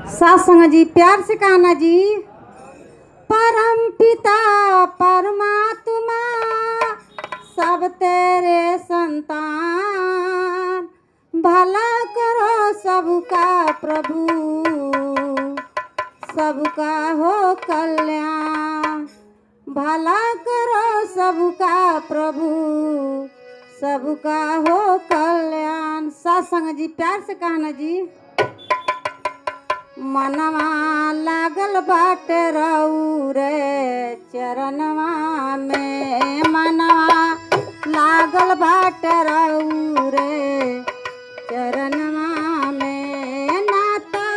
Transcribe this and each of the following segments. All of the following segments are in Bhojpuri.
सासंग जी प्यार से कहना जी। परम पिता परमात्मा सब तेरे संतान, भला करो सबका प्रभु, सबका हो कल्याण। भला करो सबका प्रभु, सबका हो कल्याण। सासंग जी प्यार से कहना जी। मनवा लागल बाटे रहू रे चरणवा में, मनवा लागल बाटे रहू रे चरणवा में। नाता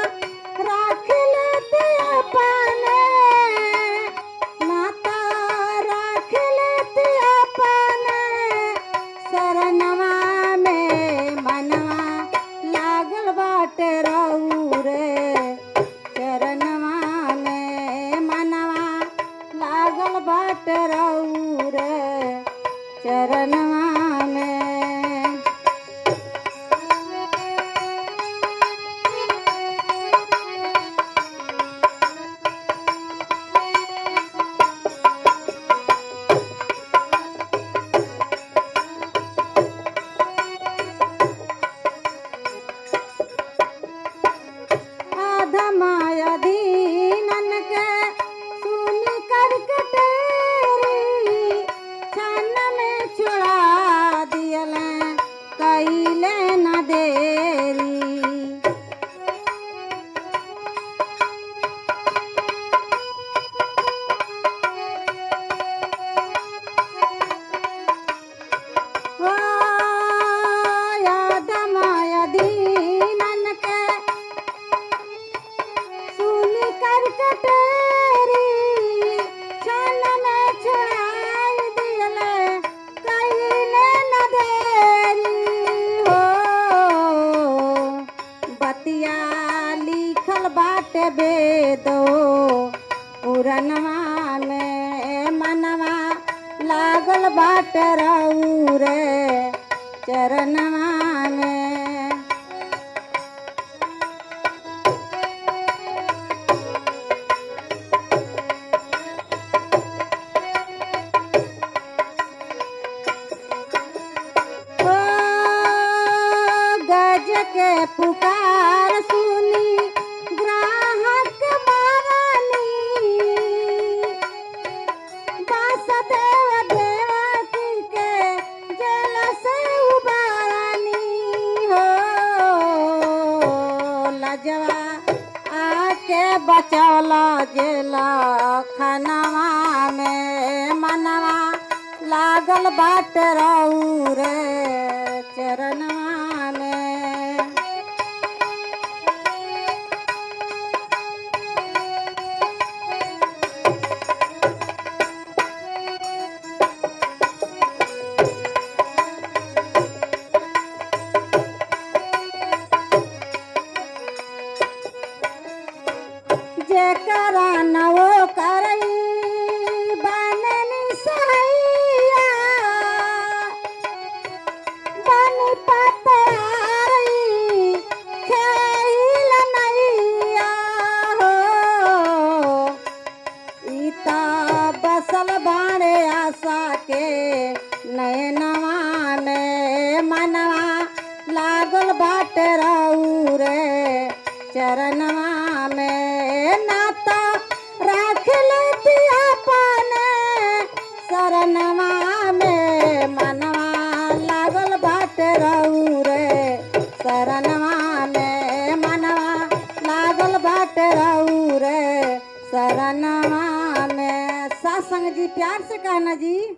राख लेते अपने, नाता राख लेते अपने शरणवा में। मनवा लागल बाटे रहू रे बाट रहू रे चरणवा में। आधमा अधीनन के सुनी करके कैले न देरी। ओ आधमा अधीनन के सुनी करके तेरी, क्षण में छुड़ाई दियले कैले न देरी। बतिया लिखल बाटे वेदो पुरनवा में, मनवा लागल बाटे रहू रे चरणवा में। गज के पुकार सुनी ग्राहक मारनी, वासुदेव देवकी के जेल से उबारनी। हो लजवा आके बचौला जेल खनवा में, मनवा लागल बाट रहू रे चरणवा में। जेकरा नवो करई बननी सहैया, बनी पतारी खेल नैया। हो इता बसल बाणे आशा के नयनवा में, मनवा लागल बाटे रहू रे चरणवा में। नाता राख लेती अपने शरणवा में, मनवा लागल बाटे रहू रे शरणवा में। मनवा लागल बाटे रहू रे शरणवा में। सासंग जी प्यार से कहना जी।